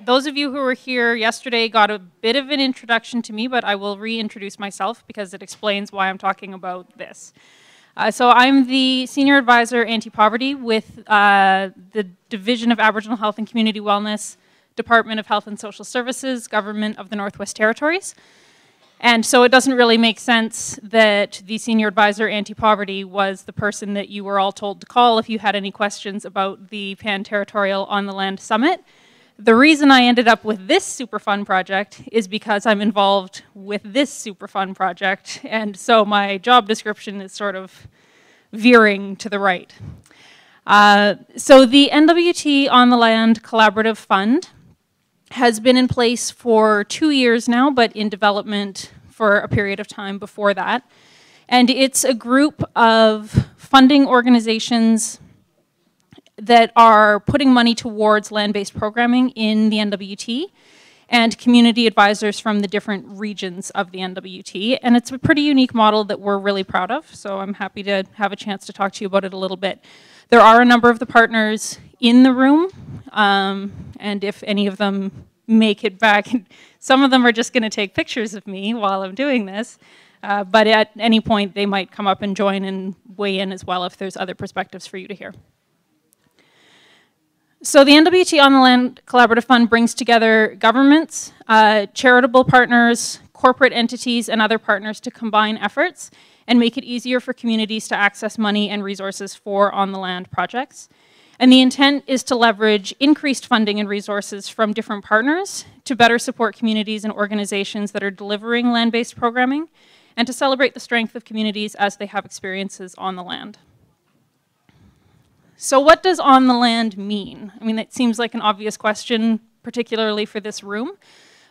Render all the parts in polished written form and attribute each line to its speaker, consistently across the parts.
Speaker 1: Those of you who were here yesterday got a bit of an introduction to me, but I will reintroduce myself because it explains why I'm talking about this. So I'm the Senior Advisor Anti-Poverty with the Division of Aboriginal Health and Community Wellness, Department of Health and Social Services, Government of the Northwest Territories. And so it doesn't really make sense that the Senior Advisor Anti-Poverty was the person that you were all told to call if you had any questions about the Pan-Territorial On the Land Summit. The reason I ended up with this super fun project is because I'm involved with this super fun project, and so my job description is sort of veering to the right. So the NWT On the Land Collaborative Fund has been in place for 2 years now, but in development for a period of time before that. And it's a group of funding organizations that are putting money towards land-based programming in the NWT and community advisors from the different regions of the NWT. And it's a pretty unique model that we're really proud of, so I'm happy to have a chance to talk to you about it a little bit. There are a number of the partners in the room, and if any of them make it back, some of them are just going to take pictures of me while I'm doing this, but at any point they might come up and join and weigh in as well if there's other perspectives for you to hear. So the NWT On the Land Collaborative Fund brings together governments, charitable partners, corporate entities, and other partners to combine efforts and make it easier for communities to access money and resources for on-the-land projects. And the intent is to leverage increased funding and resources from different partners to better support communities and organizations that are delivering land-based programming and to celebrate the strength of communities as they have experiences on the land. So what does on the land mean? I mean, it seems like an obvious question, particularly for this room,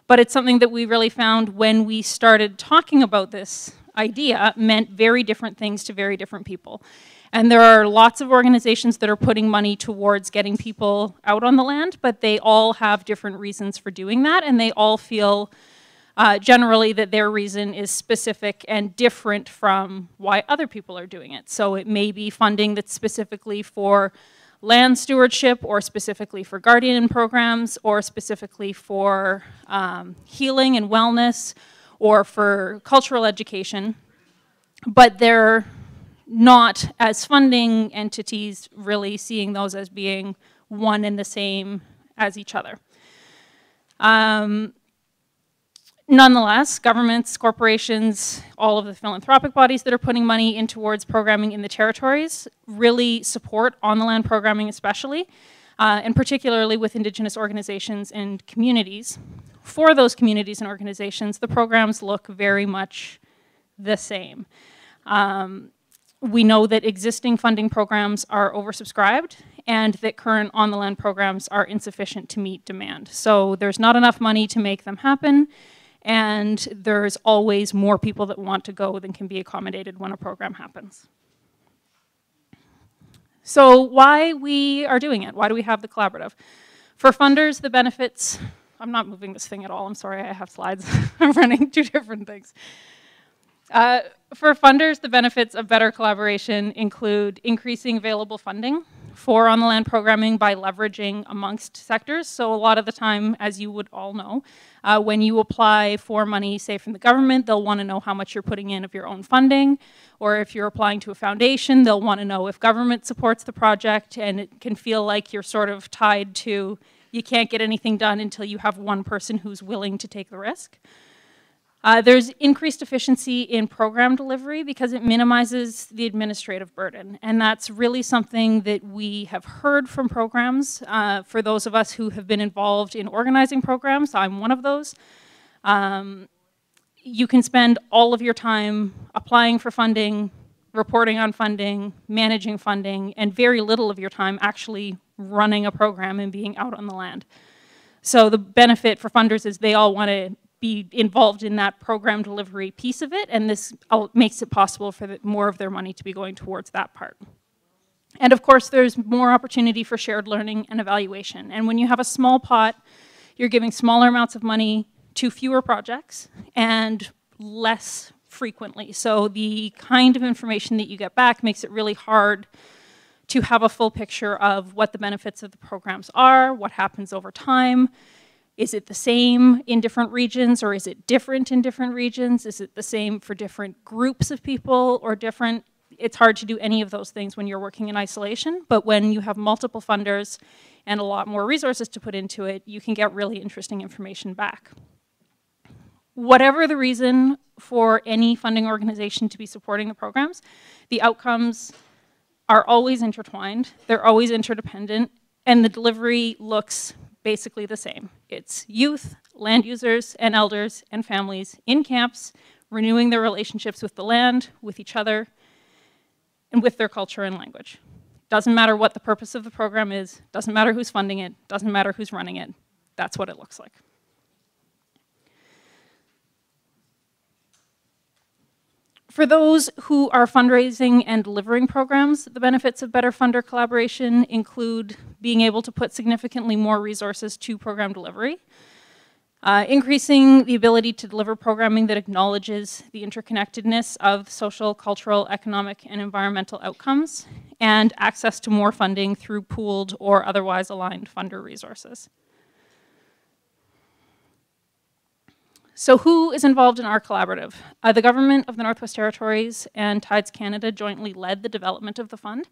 Speaker 1: but it's something that we really found when we started talking about this idea meant very different things to very different people. And there are lots of organizations that are putting money towards getting people out on the land, but they all have different reasons for doing that, and they all feel generally that their reason is specific and different from why other people are doing it. So it may be funding that's specifically for land stewardship or specifically for guardian programs or specifically for healing and wellness or for cultural education, but they're not, as funding entities, really seeing those as being one and the same as each other. Nonetheless, governments, corporations, all of the philanthropic bodies that are putting money in towards programming in the territories really support on-the-land programming especially, and particularly with Indigenous organizations and communities. For those communities and organizations, the programs look very much the same. We know that existing funding programs are oversubscribed and that current on-the-land programs are insufficient to meet demand. So there's not enough money to make them happen, and there's always more people that want to go than can be accommodated when a program happens. So why we are doing it? Why do we have the collaborative? For funders, the benefits, I'm not moving this thing at all, I'm sorry, I have slides. I'm running two different things. For funders, the benefits of better collaboration include increasing available funding for on-the-land programming by leveraging amongst sectors. So a lot of the time, as you would all know, when you apply for money, say from the government, they'll want to know how much you're putting in of your own funding, or if you're applying to a foundation, they'll want to know if government supports the project, and it can feel like you're sort of tied to, you can't get anything done until you have one person who's willing to take the risk. There's increased efficiency in program delivery because it minimizes the administrative burden, and that's really something that we have heard from programs. For those of us who have been involved in organizing programs, I'm one of those. You can spend all of your time applying for funding, reporting on funding, managing funding, and very little of your time actually running a program and being out on the land. So the benefit for funders is they all want to be involved in that program delivery piece of it, and this makes it possible for more of their money to be going towards that part. And of course, there's more opportunity for shared learning and evaluation. And when you have a small pot, you're giving smaller amounts of money to fewer projects and less frequently. So the kind of information that you get back makes it really hard to have a full picture of what the benefits of the programs are, what happens over time, Is it the same in different regions, or is it different in different regions? Is it the same for different groups of people or different? It's hard to do any of those things when you're working in isolation, but when you have multiple funders and a lot more resources to put into it, you can get really interesting information back. Whatever the reason for any funding organization to be supporting the programs, the outcomes are always intertwined, they're always interdependent, and the delivery looks basically the same. It's youth, land users, and elders and families in camps, renewing their relationships with the land, with each other, and with their culture and language. Doesn't matter what the purpose of the program is, doesn't matter who's funding it, doesn't matter who's running it. That's what it looks like. For those who are fundraising and delivering programs, the benefits of better funder collaboration include being able to put significantly more resources to program delivery, increasing the ability to deliver programming that acknowledges the interconnectedness of social, cultural, economic, and environmental outcomes, and access to more funding through pooled or otherwise aligned funder resources. So who is involved in our collaborative? The government of the Northwest Territories and Tides Canada jointly led the development of the fund.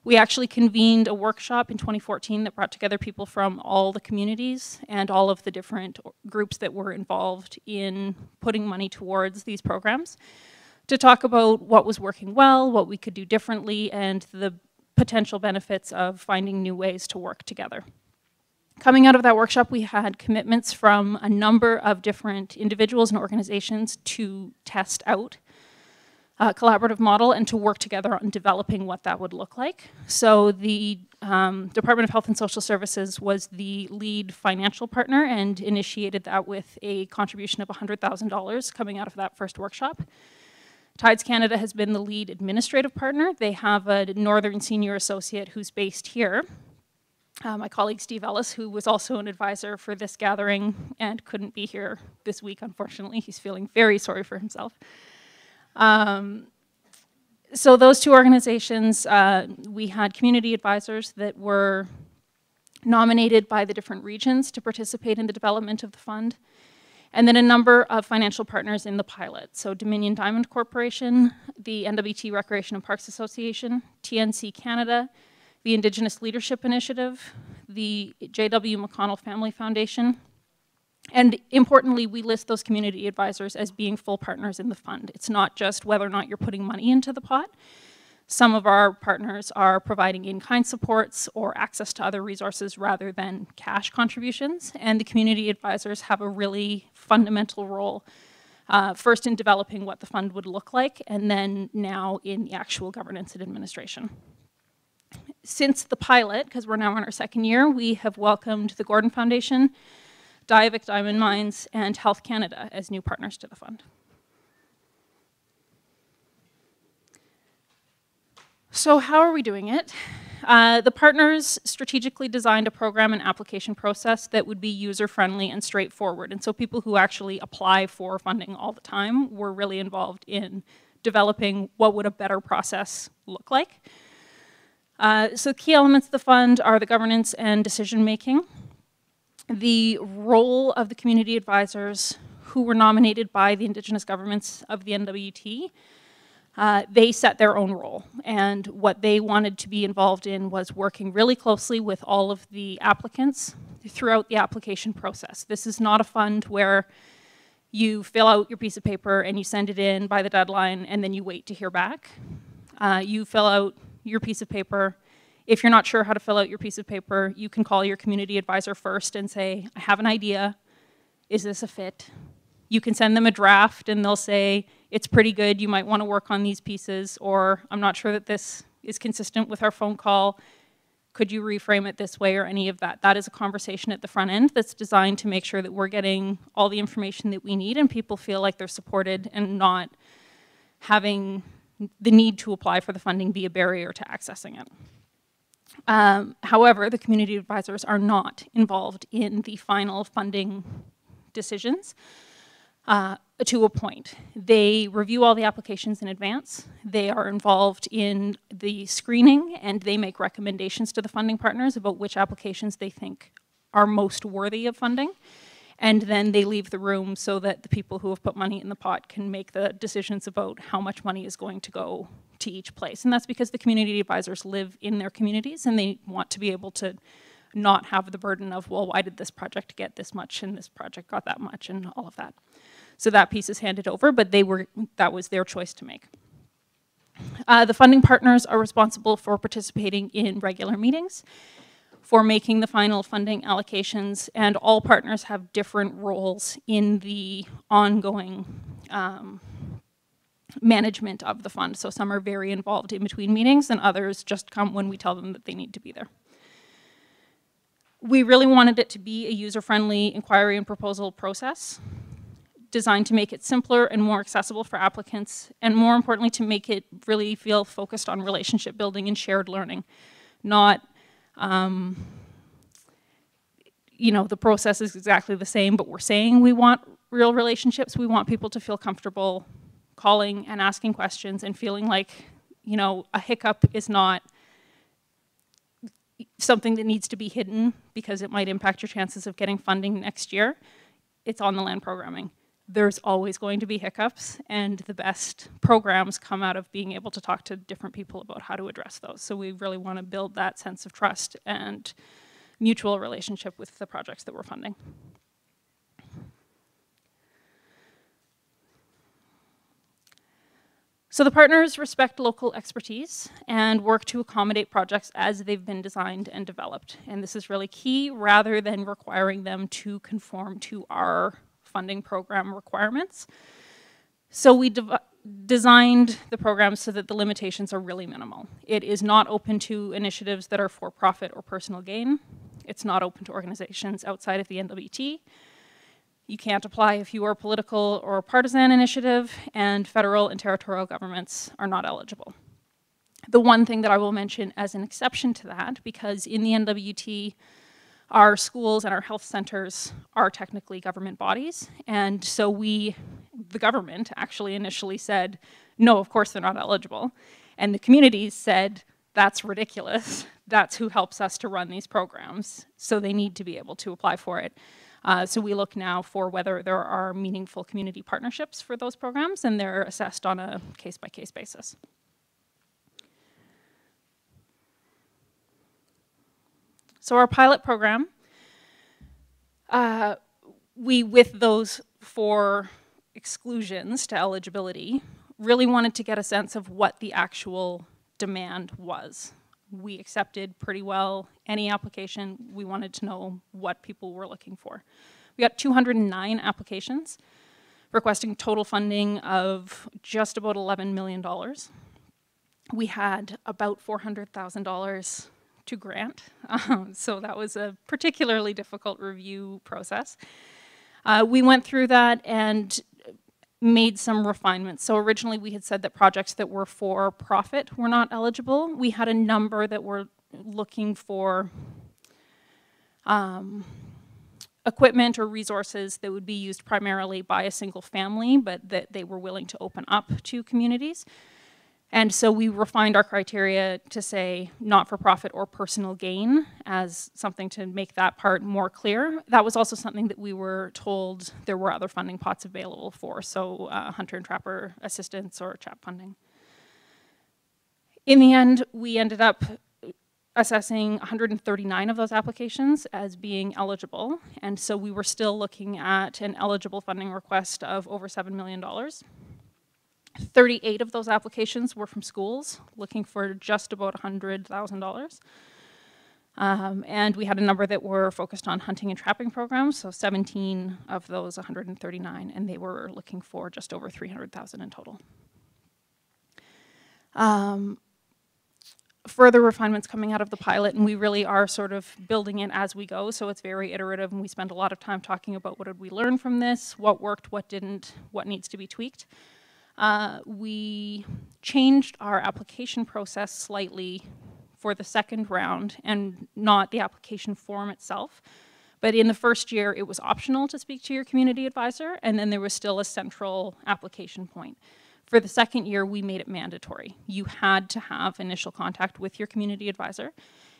Speaker 1: We actually convened a workshop in 2014 that brought together people from all the communities and all of the different groups that were involved in putting money towards these programs to talk about what was working well, what we could do differently, and the potential benefits of finding new ways to work together. Coming out of that workshop, we had commitments from a number of different individuals and organizations to test out a collaborative model and to work together on developing what that would look like. So the Department of Health and Social Services was the lead financial partner and initiated that with a contribution of $100,000 coming out of that first workshop. Tides Canada has been the lead administrative partner. They have a Northern Senior Associate who's based here. My colleague Steve Ellis, who was also an advisor for this gathering and couldn't be here this week, unfortunately. He's feeling very sorry for himself. So those two organizations, we had community advisors that were nominated by the different regions to participate in the development of the fund, and then a number of financial partners in the pilot. So Dominion Diamond Corporation, the NWT Recreation and Parks Association, TNC Canada, the Indigenous Leadership Initiative, the J.W. McConnell Family Foundation, and importantly, we list those community advisors as being full partners in the fund. It's not just whether or not you're putting money into the pot. Some of our partners are providing in-kind supports or access to other resources rather than cash contributions, and the community advisors have a really fundamental role, first in developing what the fund would look like, and then now in the actual governance and administration. Since the pilot, because we're now in our second year, we have welcomed the Gordon Foundation, Diavik Diamond Mines, and Health Canada as new partners to the fund. So how are we doing it? The partners strategically designed a program and application process that would be user-friendly and straightforward. And so people who actually apply for funding all the time were really involved in developing what would a better process look like. So key elements of the fund are the governance and decision-making, the role of the community advisors who were nominated by the Indigenous governments of the NWT. They set their own role, and what they wanted to be involved in was working really closely with all of the applicants throughout the application process. This is not a fund where you fill out your piece of paper and you send it in by the deadline and then you wait to hear back. You fill out your piece of paper. If you're not sure how to fill out your piece of paper, you can call your community advisor first and say, I have an idea. Is this a fit? You can send them a draft and they'll say, it's pretty good, you might want to work on these pieces, or I'm not sure that this is consistent with our phone call. Could you reframe it this way, or any of that? That is a conversation at the front end that's designed to make sure that we're getting all the information that we need and people feel like they're supported and not having the need to apply for the funding be a barrier to accessing it. However, the community advisors are not involved in the final funding decisions to a point. They review all the applications in advance. They are involved in the screening, and they make recommendations to the funding partners about which applications they think are most worthy of funding. And then they leave the room so that the people who have put money in the pot can make the decisions about how much money is going to go to each place. And that's because the community advisors live in their communities and they want to be able to not have the burden of, well, why did this project get this much and this project got that much and all of that. So that piece is handed over, but that was their choice to make. The funding partners are responsible for participating in regular meetings, for making the final funding allocations, and all partners have different roles in the ongoing management of the fund. So some are very involved in between meetings and others just come when we tell them that they need to be there. We really wanted it to be a user-friendly inquiry and proposal process designed to make it simpler and more accessible for applicants, and more importantly, to make it really feel focused on relationship building and shared learning, not, you know, the process is exactly the same, but we're saying we want real relationships. We want people to feel comfortable calling and asking questions and feeling like, you know, a hiccup is not something that needs to be hidden because it might impact your chances of getting funding next year. It's on the land programming. There's always going to be hiccups, and the best programs come out of being able to talk to different people about how to address those. So we really want to build that sense of trust and mutual relationship with the projects that we're funding. So the partners respect local expertise and work to accommodate projects as they've been designed and developed. And this is really key, rather than requiring them to conform to our funding program requirements. So we designed the program so that the limitations are really minimal. It is not open to initiatives that are for profit or personal gain. It's not open to organizations outside of the NWT. You can't apply if you are a political or partisan initiative, and federal and territorial governments are not eligible. The one thing that I will mention as an exception to that, because in the NWT, our schools and our health centers are technically government bodies, and so the government actually initially said, no, of course they're not eligible, and the communities said, that's ridiculous, that's who helps us to run these programs, so they need to be able to apply for it. So we look now for whether there are meaningful community partnerships for those programs, and they're assessed on a case-by-case basis. So our pilot program, with those 4 exclusions to eligibility, really wanted to get a sense of what the actual demand was. We accepted pretty well any application. We wanted to know what people were looking for. We got 209 applications requesting total funding of just about $11 million. We had about $400,000 to grant, so that was a particularly difficult review process. We went through that and made some refinements. So originally we had said that projects that were for profit were not eligible. We had a number that were looking for equipment or resources that would be used primarily by a single family, but that they were willing to open up to communities. And so we refined our criteria to say not-for-profit or personal gain as something to make that part more clear. That was also something that we were told there were other funding pots available for, so hunter and trapper assistance or CHAP funding. In the end, we ended up assessing 139 of those applications as being eligible, and so we were still looking at an eligible funding request of over $7 million. 38 of those applications were from schools, looking for just about $100,000. And we had a number that were focused on hunting and trapping programs, so 17 of those 139, and they were looking for just over $300,000 in total. Further refinements coming out of the pilot, and we really are sort of building it as we go, so it's very iterative, and we spend a lot of time talking about what did we learn from this, what worked, what didn't, what needs to be tweaked. We changed our application process slightly for the second round, and not the application form itself. But in the first year, it was optional to speak to your community advisor, and then there was still a central application point. For the second year, we made it mandatory. You had to have initial contact with your community advisor,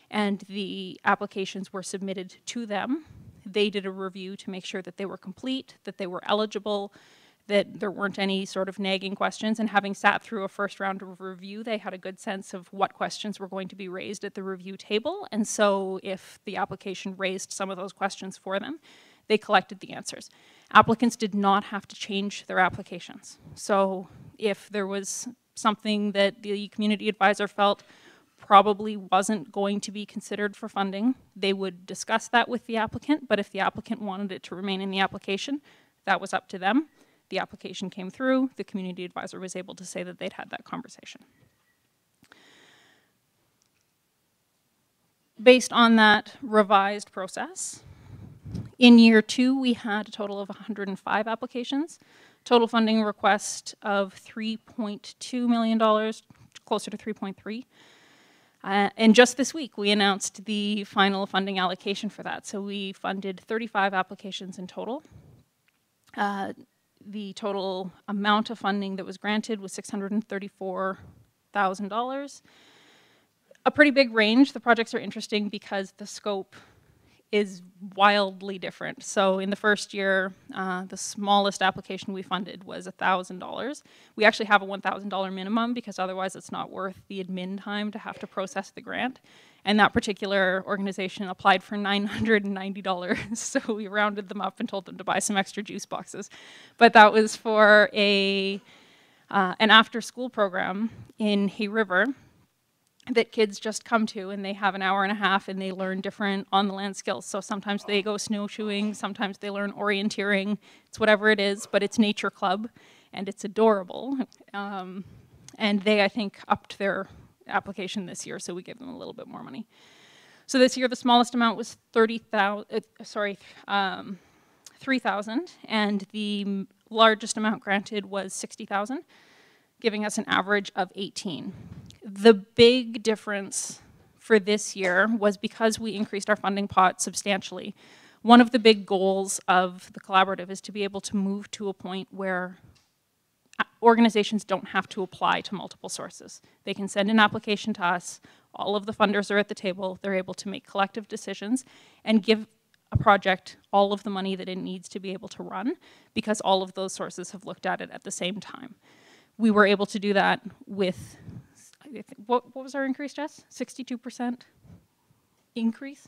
Speaker 1: and the applications were submitted to them. They did a review to make sure that they were complete, that they were eligible, that there weren't any sort of nagging questions, and having sat through a first round of review, they had a good sense of what questions were going to be raised at the review table, and so if the application raised some of those questions for them, they collected the answers. Applicants did not have to change their applications. So if there was something that the community advisor felt probably wasn't going to be considered for funding, they would discuss that with the applicant, but if the applicant wanted it to remain in the application, that was up to them. The application came through, the community advisor was able to say that they'd had that conversation. Based on that revised process, in year 2, we had a total of 105 applications, total funding request of $3.2 million, closer to 3.3. And just this week, we announced the final funding allocation for that. So we funded 35 applications in total. The total amount of funding that was granted was $634,000. A pretty big range. The projects are interesting because the scope is wildly different. So in the first year, the smallest application we funded was $1,000. We actually have a $1,000 minimum because otherwise it's not worth the admin time to have to process the grant. And that particular organization applied for $990. So we rounded them up and told them to buy some extra juice boxes. But that was for an after-school program in Hay River that kids just come to, and they have an hour and a half and they learn different on-the-land skills. So sometimes they go snowshoeing, sometimes they learn orienteering. It's whatever it is, but it's nature club and it's adorable. And they, I think, upped their application this year, so we gave them a little bit more money. So this year the smallest amount was $3,000, and the largest amount granted was $60,000, giving us an average of 18. The big difference for this year was because we increased our funding pot substantially. One of the big goals of the collaborative is to be able to move to a point where organizations don't have to apply to multiple sources. They can send an application to us, all of the funders are at the table, they're able to make collective decisions and give a project all of the money that it needs to be able to run because all of those sources have looked at it at the same time. We were able to do that with, what was our increase, Jess? 62% increase?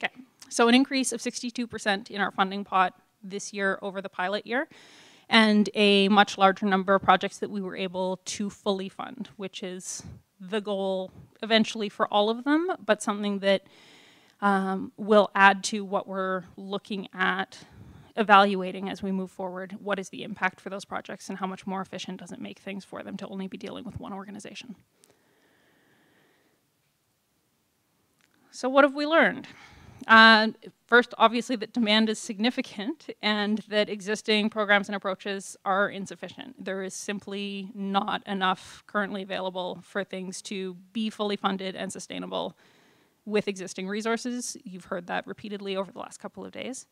Speaker 1: Okay, so an increase of 62% in our funding pot this year over the pilot year, and a much larger number of projects that we were able to fully fund, which is the goal eventually for all of them, but something that will add to what we're looking at evaluating as we move forward. What is the impact for those projects and how much more efficient does it make things for them to only be dealing with one organization? So what have we learned? First, obviously, that demand is significant and that existing programs and approaches are insufficient. There is simply not enough currently available for things to be fully funded and sustainable with existing resources. You've heard that repeatedly over the last couple of days.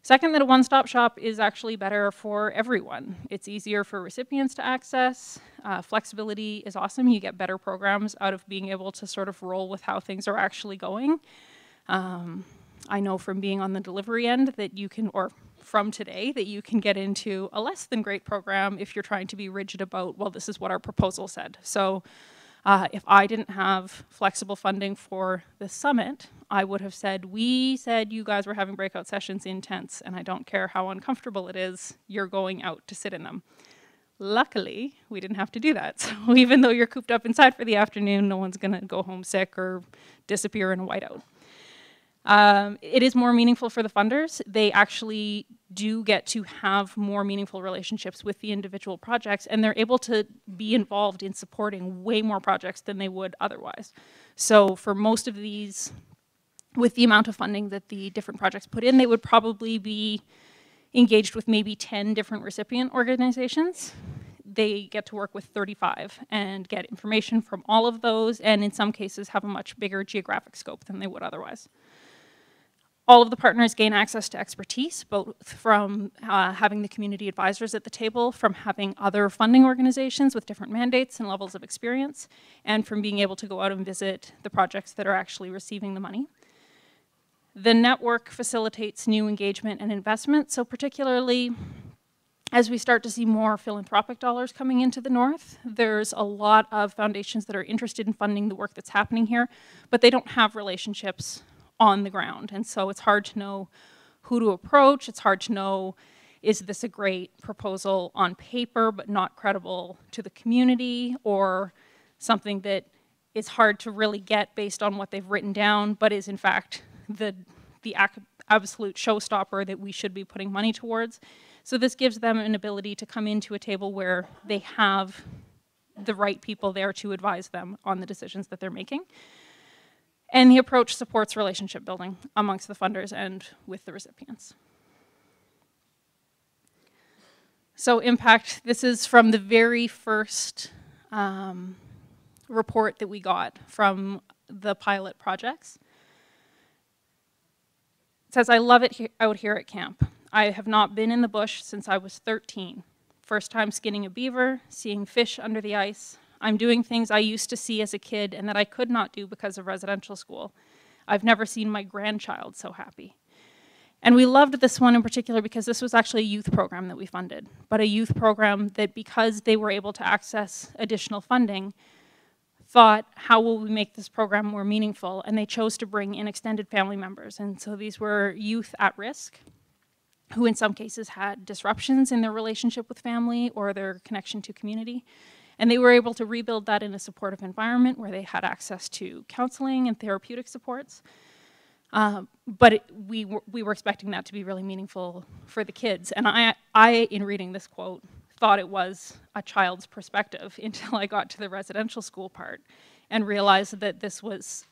Speaker 1: Second, that a one-stop shop is actually better for everyone. It's easier for recipients to access. Flexibility is awesome. You get better programs out of being able to sort of roll with how things are actually going. I know from being on the delivery end that you can, or from today, that you can get into a less than great program if you're trying to be rigid about, well, this is what our proposal said. So if I didn't have flexible funding for the summit, I would have said, we said you guys were having breakout sessions in tents, and I don't care how uncomfortable it is, you're going out to sit in them. Luckily, we didn't have to do that. So even though you're cooped up inside for the afternoon, no one's gonna go home sick or disappear in a whiteout. It is more meaningful for the funders. They actually do get to have more meaningful relationships with the individual projects, and they're able to be involved in supporting way more projects than they would otherwise. So for most of these, with the amount of funding that the different projects put in, they would probably be engaged with maybe 10 different recipient organizations. They get to work with 35 and get information from all of those, and in some cases have a much bigger geographic scope than they would otherwise. All of the partners gain access to expertise, both from having the community advisors at the table, from having other funding organizations with different mandates and levels of experience, and from being able to go out and visit the projects that are actually receiving the money. The network facilitates new engagement and investment, so particularly as we start to see more philanthropic dollars coming into the North, there's a lot of foundations that are interested in funding the work that's happening here, but they don't have relationships on the ground. And so it's hard to know who to approach. It's hard to know, is this a great proposal on paper but not credible to the community, or something that is hard to really get based on what they've written down, but is in fact the absolute showstopper that we should be putting money towards. So this gives them an ability to come into a table where they have the right people there to advise them on the decisions that they're making. And the approach supports relationship building amongst the funders and with the recipients. So impact, this is from the very first report that we got from the pilot projects. It says, I love it out here at camp. I have not been in the bush since I was 13. First time skinning a beaver, seeing fish under the ice. I'm doing things I used to see as a kid and that I could not do because of residential school. I've never seen my grandchild so happy. And we loved this one in particular because this was actually a youth program that we funded, but a youth program that, because they were able to access additional funding, thought, how will we make this program more meaningful? And they chose to bring in extended family members. And so these were youth at risk, who in some cases had disruptions in their relationship with family or their connection to community. And they were able to rebuild that in a supportive environment where they had access to counseling and therapeutic supports. But we were expecting that to be really meaningful for the kids. And I, in reading this quote, thought it was a child's perspective until I got to the residential school part and realized that this was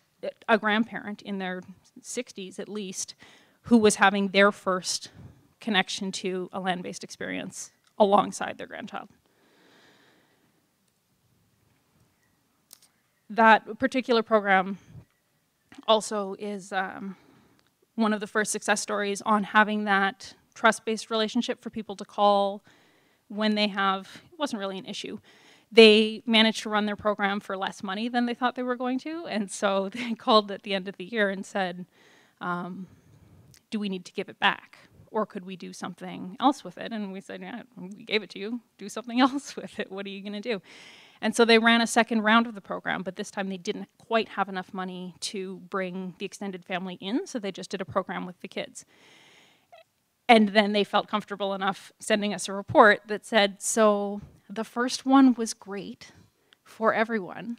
Speaker 1: a grandparent in their 60s at least who was having their first connection to a land-based experience alongside their grandchild. That particular program also is one of the first success stories on having that trust-based relationship for people to call when they have, it wasn't really an issue. They managed to run their program for less money than they thought they were going to, and so they called at the end of the year and said, do we need to give it back? Or could we do something else with it? And we said, yeah, we gave it to you, do something else with it, what are you gonna do? And so they ran a second round of the program, but this time they didn't quite have enough money to bring the extended family in, so they just did a program with the kids. And then they felt comfortable enough sending us a report that said, so the first one was great for everyone.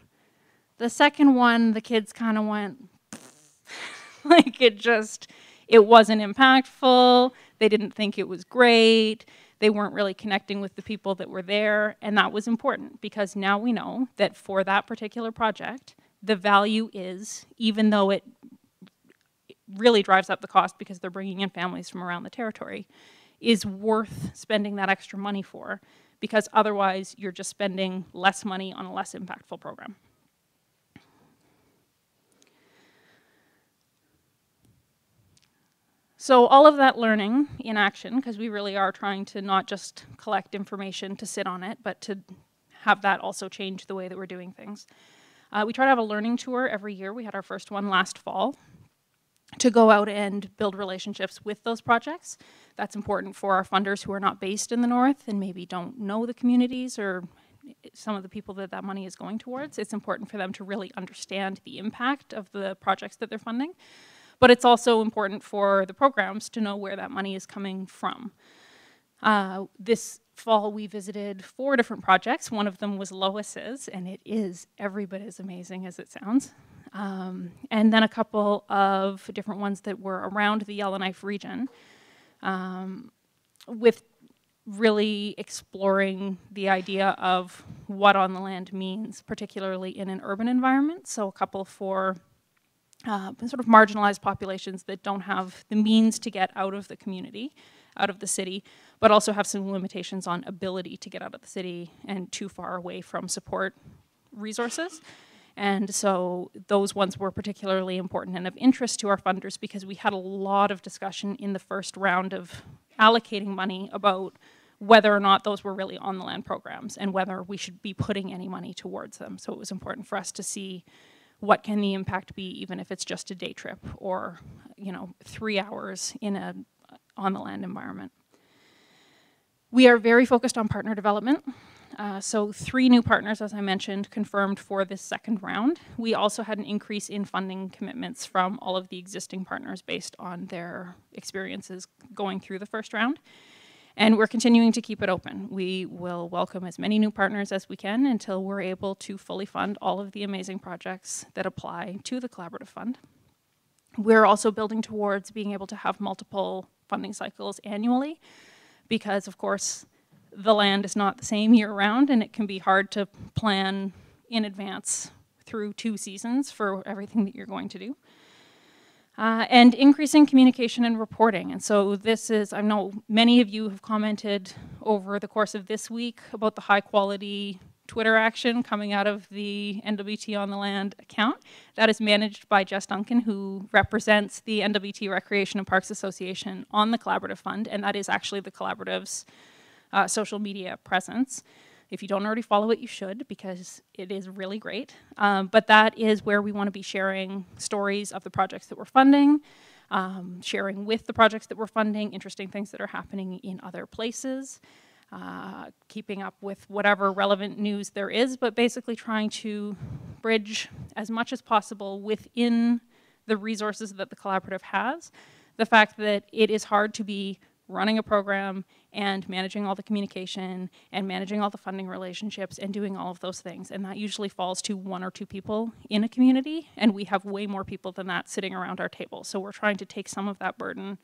Speaker 1: The second one, the kids kind of went, like it wasn't impactful. They didn't think it was great. They weren't really connecting with the people that were there, and that was important because now we know that for that particular project, the value is, even though it really drives up the cost because they're bringing in families from around the territory, is worth spending that extra money for, because otherwise you're just spending less money on a less impactful program. So all of that learning in action, because we really are trying to not just collect information to sit on it, but to have that also change the way that we're doing things. We try to have a learning tour every year. We had our first one last fall to go out and build relationships with those projects. That's important for our funders who are not based in the North and maybe don't know the communities or some of the people that that money is going towards. It's important for them to really understand the impact of the projects that they're funding. But it's also important for the programs to know where that money is coming from. This fall we visited 4 different projects. One of them was Lois's, and it is every bit as amazing as it sounds. And then a couple of different ones that were around the Yellowknife region, with really exploring the idea of what on the land means, particularly in an urban environment. So a couple for sort of marginalized populations that don't have the means to get out of the community, out of the city, but also have some limitations on ability to get out of the city and too far away from support resources. And so those ones were particularly important and of interest to our funders because we had a lot of discussion in the first round of allocating money about whether or not those were really on the land programs and whether we should be putting any money towards them. So it was important for us to see what can the impact be, even if it's just a day trip or 3 hours in a on the land environment. We are very focused on partner development. So 3 new partners, as I mentioned, confirmed for this second round. We also had an increase in funding commitments from all of the existing partners based on their experiences going through the first round. And we're continuing to keep it open. We will welcome as many new partners as we can until we're able to fully fund all of the amazing projects that apply to the Collaborative Fund. We're also building towards being able to have multiple funding cycles annually because, of course, the land is not the same year-round, and it can be hard to plan in advance through 2 seasons for everything that you're going to do. And increasing communication and reporting. And so this is, I know many of you have commented over the course of this week about the high-quality Twitter action coming out of the NWT on the Land account. That is managed by Jess Duncan, who represents the NWT Recreation and Parks Association on the Collaborative Fund, and that is actually the Collaborative's social media presence. If you don't already follow it, you should, because it is really great. But that is where we want to be sharing stories of the projects that we're funding, sharing with the projects that we're funding, interesting things that are happening in other places, keeping up with whatever relevant news there is, but basically trying to bridge as much as possible within the resources that the Collaborative has. The fact that it is hard to be running a program and managing all the communication and managing all the funding relationships and doing all of those things. And that usually falls to 1 or 2 people in a community, and we have way more people than that sitting around our table. So we're trying to take some of that burden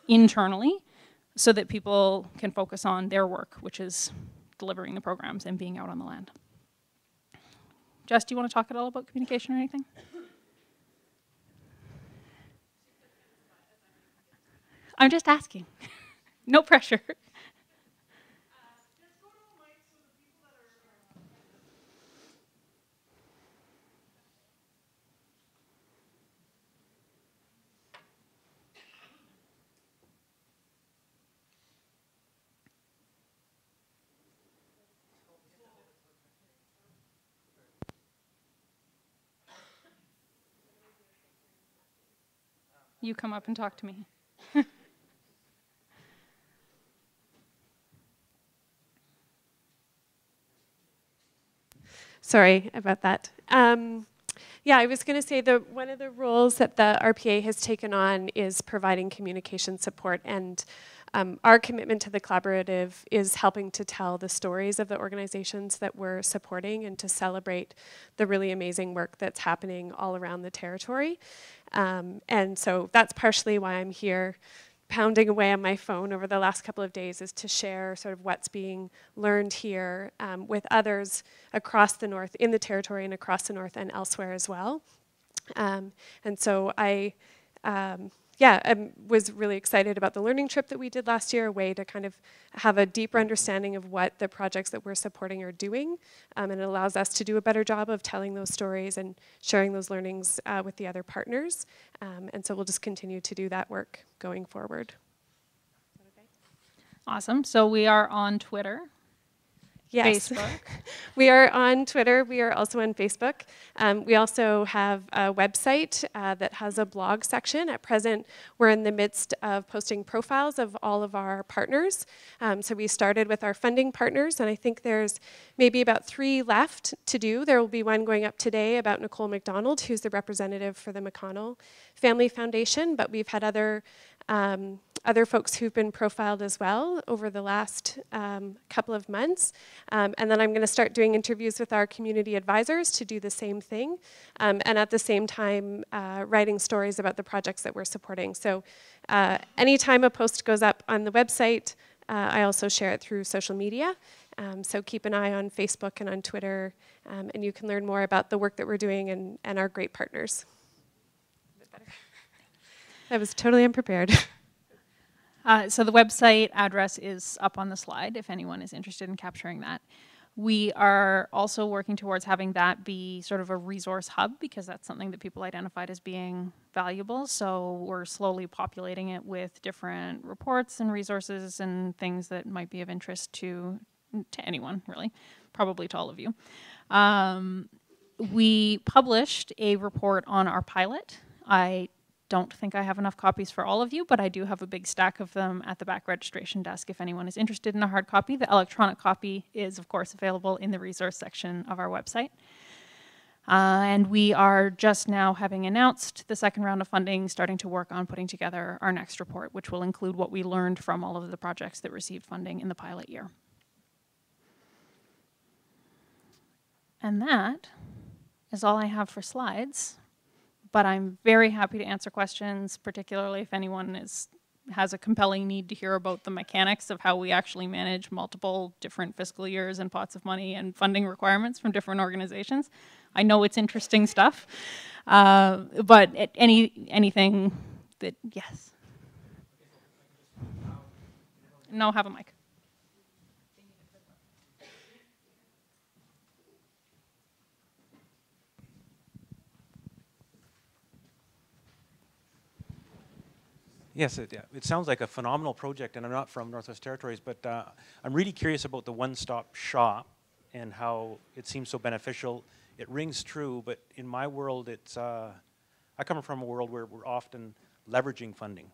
Speaker 1: internally so that people can focus on their work, which is delivering the programs and being out on the land. Jess, do you want to talk at all about communication or anything? I'm just asking. No pressure. You come up and talk to me.
Speaker 2: Sorry about that. Yeah, I was going to say that one of the roles that the RPA has taken on is providing communication support, and our commitment to the collaborative is helping to tell the stories of the organizations that we're supporting and to celebrate the really amazing work that's happening all around the territory. And so that's partially why I'm here pounding away on my phone over the last couple of days, is to share sort of what's being learned here with others across the north, in the territory and across the north and elsewhere as well. And so I was really excited about the learning trip that we did last year, a way to kind of have a deeper understanding of what the projects that we're supporting are doing. And it allows us to do a better job of telling those stories and sharing those learnings with the other partners. And so we'll just continue to do that work going forward. Is that okay?
Speaker 1: Awesome. So we are on Twitter.
Speaker 2: Yes.
Speaker 1: Facebook.
Speaker 2: We are on Twitter. We are also on Facebook. We also have a website that has a blog section. At present, we're in the midst of posting profiles of all of our partners. So we started with our funding partners, and I think there's maybe about 3 left to do. There will be one going up today about Nicole McDonald, who's the representative for the McConnell Family Foundation, but we've had other folks who've been profiled as well over the last couple of months. And then I'm going to start doing interviews with our community advisors to do the same thing, and at the same time writing stories about the projects that we're supporting. So anytime a post goes up on the website, I also share it through social media. So keep an eye on Facebook and on Twitter, and you can learn more about the work that we're doing and our great partners. I was totally unprepared.
Speaker 1: So the website address is up on the slide if anyone is interested in capturing that. We are also working towards having that be sort of a resource hub because that's something that people identified as being valuable. So we're slowly populating it with different reports and resources and things that might be of interest to anyone, really, probably to all of you. We published a report on our pilot. I don't think I have enough copies for all of you, but I do have a big stack of them at the back registration desk if anyone is interested in a hard copy. The electronic copy is, of course, available in the resource section of our website. And we are just now, having announced the second round of funding, starting to work on putting together our next report, which will include what we learned from all of the projects that received funding in the pilot year. And that is all I have for slides. But I'm very happy to answer questions, particularly if anyone has a compelling need to hear about the mechanics of how we actually manage multiple different fiscal years and pots of money and funding requirements from different organizations. I know it's interesting stuff, but anything that, yes. No, have a mic.
Speaker 3: Yes, it sounds like a phenomenal project, and I'm not from Northwest Territories, but I'm really curious about the one-stop shop and how it seems so beneficial. It rings true, but in my world, I come from a world where we're often leveraging funding.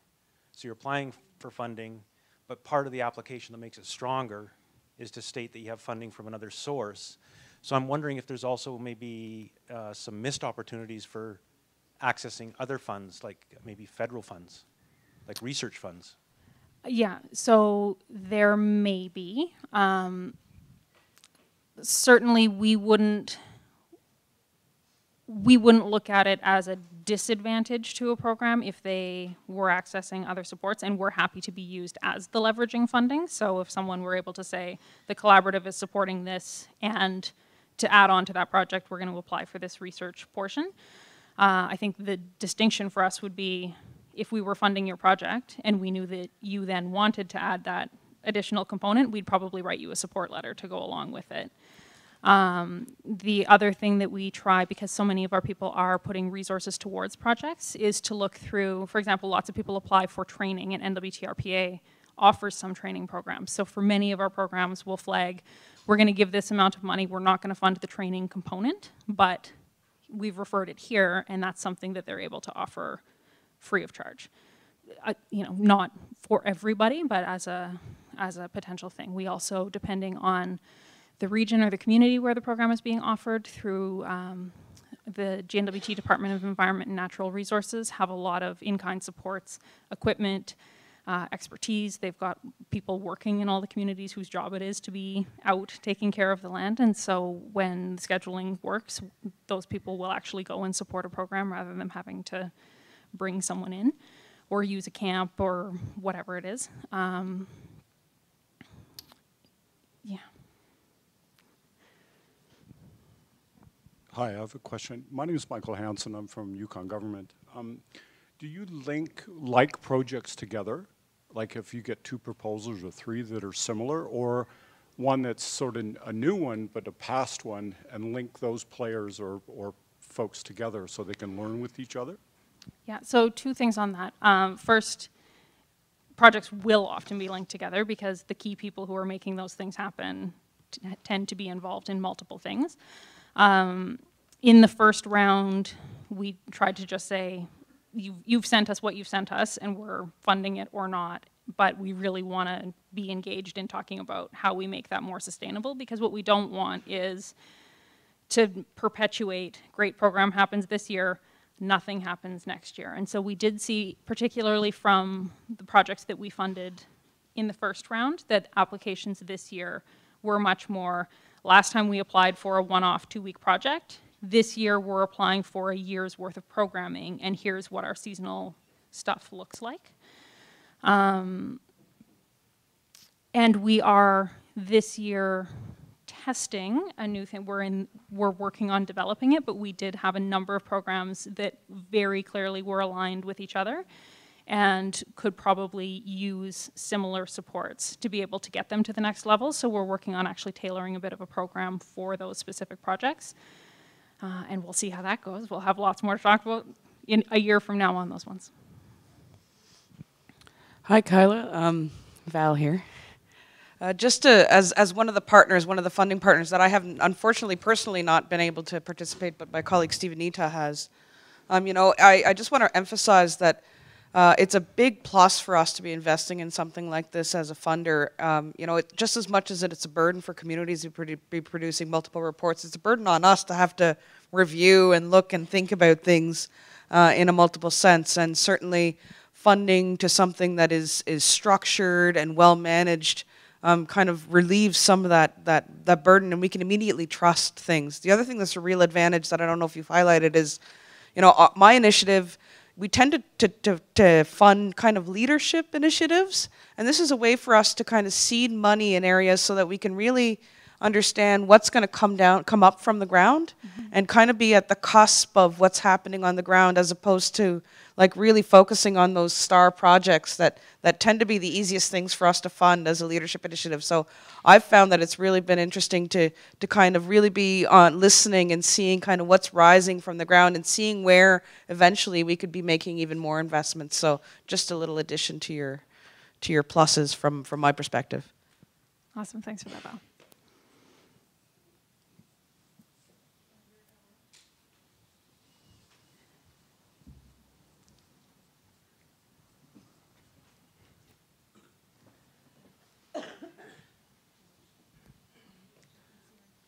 Speaker 3: So you're applying for funding, but part of the application that makes it stronger is to state that you have funding from another source. So I'm wondering if there's also maybe some missed opportunities for accessing other funds, like maybe federal funds, like research funds.
Speaker 1: Yeah, so there may be. Certainly we wouldn't look at it as a disadvantage to a program if they were accessing other supports, and we're happy to be used as the leveraging funding. So if someone were able to say, the collaborative is supporting this, and to add on to that project, we're going to apply for this research portion. I think the distinction for us would be if we were funding your project and we knew that you then wanted to add that additional component, we'd probably write you a support letter to go along with it. The other thing that we try, because so many of our people are putting resources towards projects, is to look through, for example, lots of people apply for training, and NWTRPA offers some training programs. So for many of our programs, we'll flag, we're going to give this amount of money, we're not going to fund the training component, but we've referred it here, and that's something that they're able to offer free of charge. Not for everybody, but as a potential thing. We also, depending on the region or the community where the program is being offered, through the GNWT Department of Environment and Natural Resources, have a lot of in-kind supports, equipment, expertise. They've got people working in all the communities whose job it is to be out taking care of the land, and so when the scheduling works, those people will actually go and support a program rather than having to bring someone in or use a camp or whatever it is. Yeah.
Speaker 4: Hi, I have a question. My name is Michael Hansen. I'm from Yukon Government. Do you link like projects together? Like if you get two proposals or three that are similar, or one that's sort of a new one but a past one, and link those players or folks together so they can learn with each other?
Speaker 1: Yeah, so two things on that. First, projects will often be linked together because the key people who are making those things happen tend to be involved in multiple things. In the first round, we tried to just say, you've sent us what you've sent us, and we're funding it or not, but we really want to be engaged in talking about how we make that more sustainable, because what we don't want is to perpetuate, great program happens this year, nothing happens next year. And so we did see, particularly from the projects that we funded in the first round, that applications this year were much more, last time we applied for a one-off 2-week project, this year we're applying for a year's worth of programming, and here's what our seasonal stuff looks like. And we are this year testing a new thing. We're working on developing it, but we did have a number of programs that very clearly were aligned with each other. and could probably use similar supports to be able to get them to the next level. So we're working on actually tailoring a bit of a program for those specific projects. And we'll see how that goes. We'll have lots more to talk about in a year from now on those ones.
Speaker 5: Hi, Kyla. Val here. Just as one of the partners, one of the funding partners that I have unfortunately personally not been able to participate, but my colleague Stevenita has, I just want to emphasize that it's a big plus for us to be investing in something like this as a funder. Just as much as it's a burden for communities to be producing multiple reports, it's a burden on us to have to review and look and think about things in a multiple sense. And certainly funding to something that is structured and well managed kind of relieves some of that burden, and we can immediately trust things. The other thing that's a real advantage that I don't know if you've highlighted is, my initiative, we tend to fund kind of leadership initiatives, and this is a way for us to kind of seed money in areas so that we can really understand what's going to come up from the ground, and kind of be at the cusp of what's happening on the ground, as opposed to like really focusing on those star projects that tend to be the easiest things for us to fund as a leadership initiative. So I've found that it's really been interesting to kind of really be listening and seeing kind of what's rising from the ground, and seeing where eventually we could be making even more investments. So just a little addition to your pluses from my perspective.
Speaker 1: Awesome, thanks for that, Val.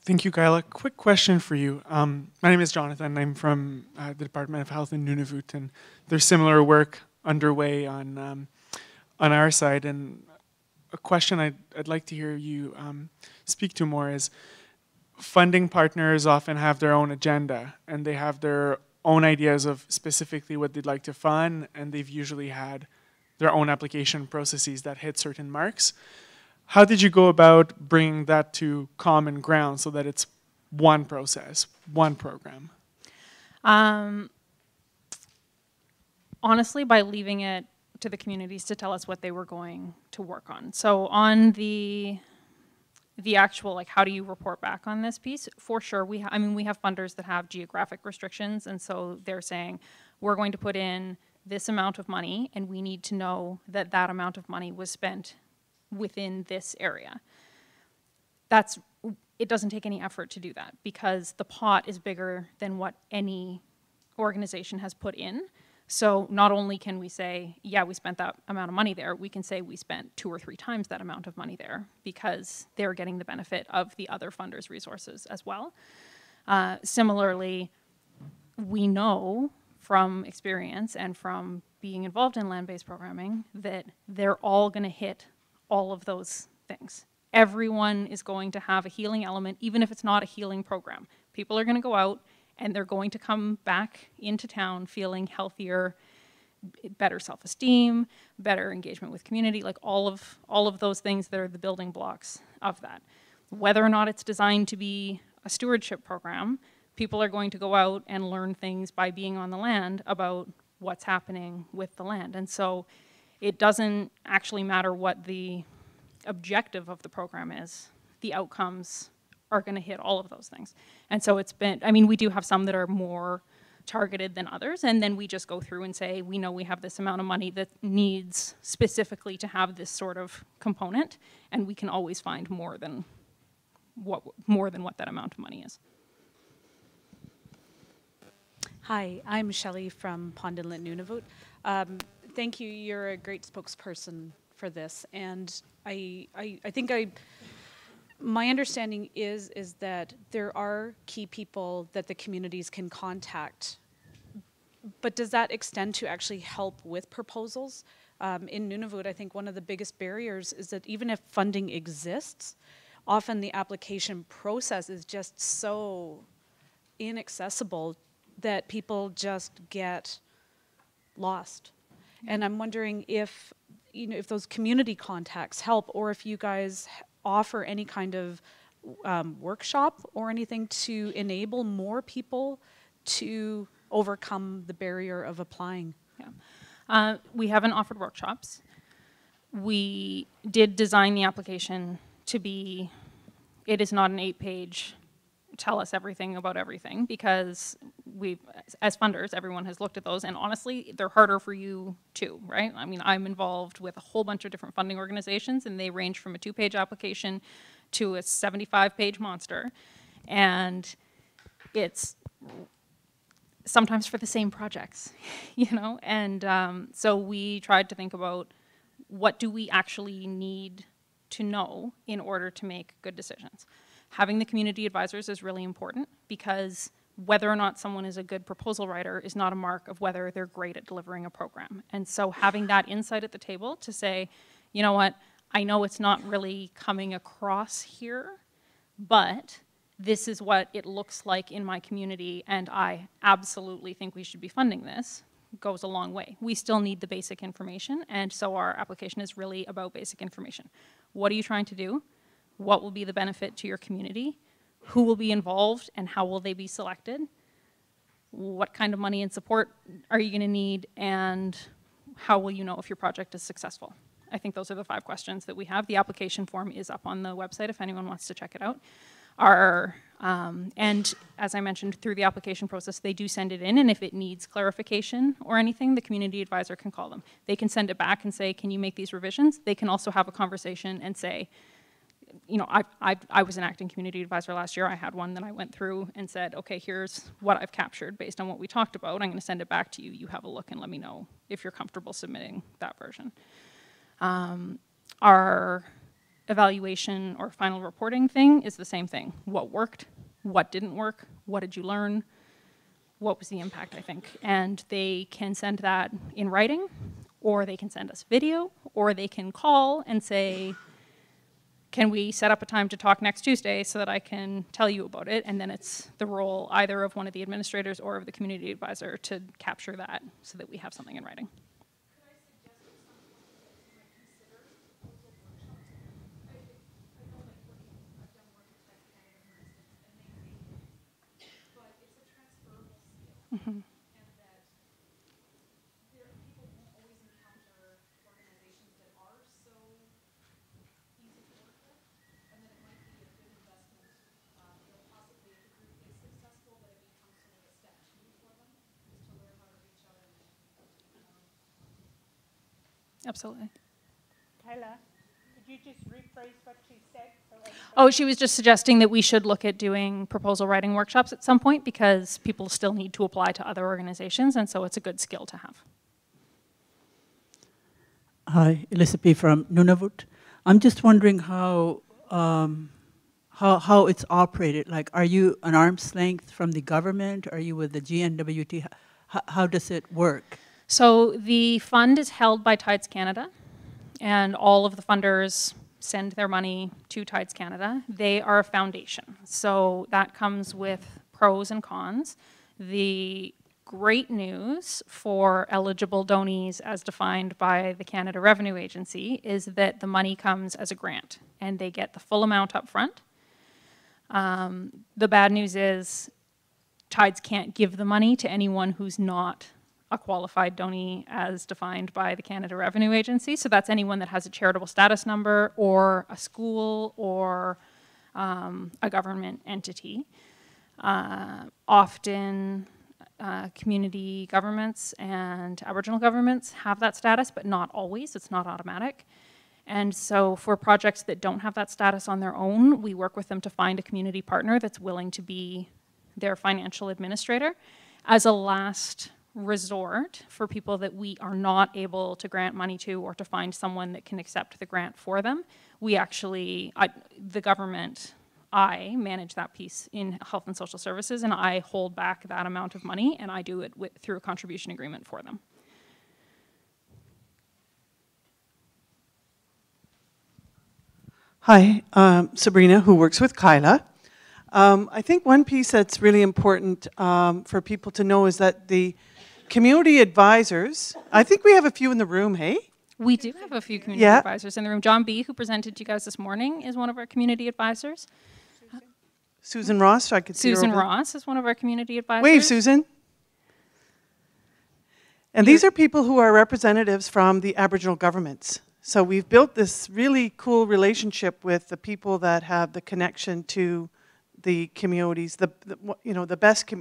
Speaker 6: Thank you, Kyla. Quick question for you. My name is Jonathan. I'm from the Department of Health in Nunavut, and there's similar work underway on our side. And a question I'd like to hear you speak to more is, funding partners often have their own agenda, and they have their own ideas of specifically what they'd like to fund, and they've usually had their own application processes that hit certain marks. How did you go about bringing that to common ground so that it's one process, one program?
Speaker 1: Honestly, by leaving it to the communities to tell us what they were going to work on. So on the actual, like, how do you report back on this piece? For sure, we have funders that have geographic restrictions, and so they're saying, we're going to put in this amount of money, and we need to know that that amount of money was spent within this area. It doesn't take any effort to do that, because the pot is bigger than what any organization has put in. So not only can we say, yeah, we spent that amount of money there, we can say we spent 2 or 3 times that amount of money there, because they're getting the benefit of the other funders' resources as well. Similarly, we know from experience and from being involved in land-based programming that they're all going to hit all of those things. Everyone is going to have a healing element, even if it's not a healing program. People are going to go out and they're going to come back into town feeling healthier, better self-esteem, better engagement with community, like all of those things that are the building blocks of that. Whether or not it's designed to be a stewardship program, people are going to go out and learn things by being on the land about what's happening with the land. And so it doesn't actually matter what the objective of the program is. The outcomes are going to hit all of those things. And so it's been, we do have some that are more targeted than others, and then we just go through and say, we know we have this amount of money that needs specifically to have this sort of component, and we can always find more than what that amount of money is.
Speaker 7: Hi, I'm Shelley from Pond Inlet, Nunavut. Thank you. You're a great spokesperson for this, and I think my understanding is that there are key people that the communities can contact, but does that extend to actually help with proposals? In Nunavut, I think one of the biggest barriers is that even if funding exists, often the application process is just so inaccessible that people just get lost. And I'm wondering if those community contacts help, or if you guys offer any kind of workshop or anything to enable more people to overcome the barrier of applying.
Speaker 1: We haven't offered workshops. We did design the application to be, it is not an 8-page tell us everything about everything, because we, as funders, everyone has looked at those, and honestly, they're harder for you too, right? I mean, I'm involved with a whole bunch of different funding organizations, and they range from a 2-page application to a 75-page monster, and it's sometimes for the same projects, you know? And so we tried to think about, what do we actually need to know in order to make good decisions? Having the community advisors is really important, because whether or not someone is a good proposal writer is not a mark of whether they're great at delivering a program. And so having that insight at the table to say, you know what, I know it's not really coming across here, but this is what it looks like in my community, and I absolutely think we should be funding this, goes a long way. We still need the basic information, and so our application is really about basic information. What are you trying to do? What will be the benefit to your community? Who will be involved, and how will they be selected? What kind of money and support are you going to need, and how will you know if your project is successful? I think those are the 5 questions that we have. The application form is up on the website if anyone wants to check it out. And as I mentioned, through the application process, they do send it in, and if it needs clarification or anything, the community advisor can call them. They can send it back and say, can you make these revisions? They can also have a conversation and say, you know, I was an acting community advisor last year. I had one that I went through and said, okay, here's what I've captured based on what we talked about. I'm going to send it back to you. You have a look and let me know if you're comfortable submitting that version. Our evaluation or final reporting thing is the same thing. What worked? What didn't work? What did you learn? What was the impact, I think? And they can send that in writing, or they can send us video, or they can call and say, can we set up a time to talk next Tuesday so that I can tell you about it? And then it's the role either of one of the administrators or of the community advisor to capture that so that we have something in writing. Mm-hmm.
Speaker 7: And that people won't always encounter organizations that are so easy to work with, and that it might be a good investment, possibly if the group is successful, that it becomes sort of a step 2 for them, is to learn how to reach out and
Speaker 1: Absolutely.
Speaker 8: Kyla, could you just rephrase what she said?
Speaker 1: Oh, she was just suggesting that we should look at doing proposal writing workshops at some point, because people still need to apply to other organizations, and so it's a good skill to have.
Speaker 9: Hi, Elizabeth from Nunavut. I'm just wondering how it's operated. Like, are you an arm's length from the government? Are you with the GNWT? How does it work?
Speaker 1: So the fund is held by Tides Canada, and all of the funders send their money to Tides Canada. They are a foundation, so that comes with pros and cons. The great news for eligible donees as defined by the Canada Revenue Agency is that the money comes as a grant, and they get the full amount up front. The bad news is Tides can't give the money to anyone who's not a qualified donee as defined by the Canada Revenue Agency. So that's anyone that has a charitable status number, or a school, or a government entity. Often community governments and Aboriginal governments have that status, but not always. It's not automatic. And so for projects that don't have that status on their own, we work with them to find a community partner that's willing to be their financial administrator. As a last resort for people that we are not able to grant money to, or to find someone that can accept the grant for them, we actually, the government, I manage that piece in Health and Social Services, and I hold back that amount of money, and I do it through a contribution agreement for them.
Speaker 10: Hi, Sabrina, who works with Kyla. I think one piece that's really important for people to know is that the community advisors, I think we have a few in the room, hey?
Speaker 1: We do have a few community advisors in the room. John B., who presented to you guys this morning, is one of our community advisors.
Speaker 10: Susan Ross, I could see her
Speaker 1: Susan
Speaker 10: over.
Speaker 1: Ross is one of our community advisors.
Speaker 10: Wave, Susan. And these are people who are representatives from the Aboriginal governments. So we've built this really cool relationship with the people that have the connection to the communities, the best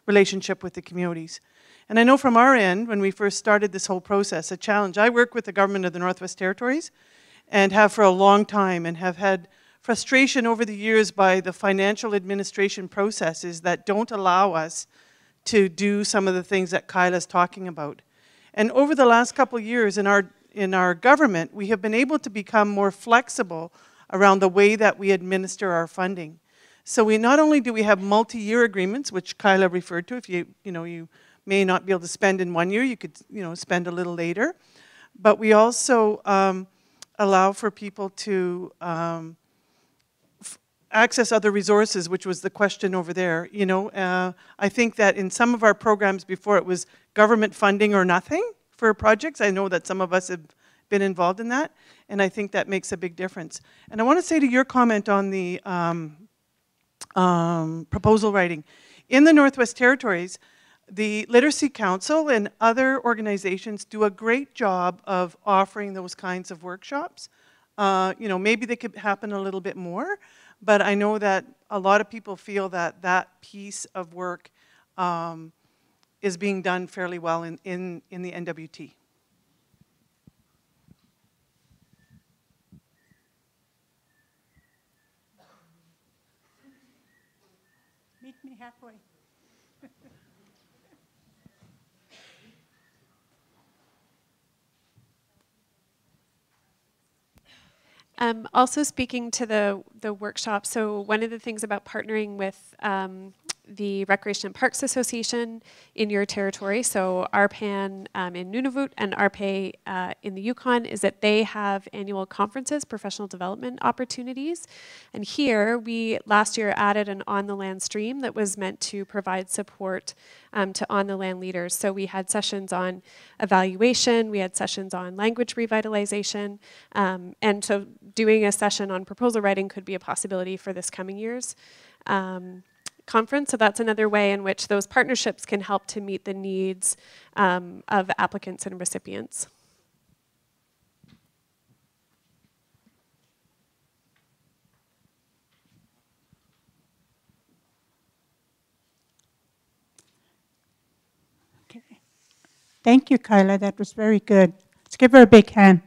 Speaker 10: relationship with the communities. And I know from our end, when we first started this whole process, a challenge. I work with the government of the Northwest Territories and have for a long time, and have had frustration over the years by the financial administration processes that don't allow us to do some of the things that Kyla's talking about. And over the last couple of years in our government, we have been able to become more flexible around the way that we administer our funding. So we not only do we have multi-year agreements, which Kyla referred to. If you may not be able to spend in 1 year, you could spend a little later. But we also allow for people to access other resources, which was the question over there. I think that in some of our programs before, it was government funding or nothing for projects. I know that some of us have been involved in that, and I think that makes a big difference. And I want to say to your comment on the proposal writing. In the Northwest Territories, the Literacy Council and other organizations do a great job of offering those kinds of workshops. Maybe they could happen a little bit more, but I know that a lot of people feel that that piece of work is being done fairly well in the NWT.
Speaker 8: Meet me halfway.
Speaker 2: Also speaking to the workshop, so one of the things about partnering with the Recreation and Parks Association in your territory, so RPAN in Nunavut and RPA in the Yukon, is that they have annual conferences, professional development opportunities. And here, we last year added an on-the-land stream that was meant to provide support to on-the-land leaders. So we had sessions on evaluation, we had sessions on language revitalization, and so doing a session on proposal writing could be a possibility for this coming year's conference. So that's another way in which those partnerships can help to meet the needs of applicants and recipients.
Speaker 8: Okay. Thank you, Kyla. That was very good. Let's give her a big hand.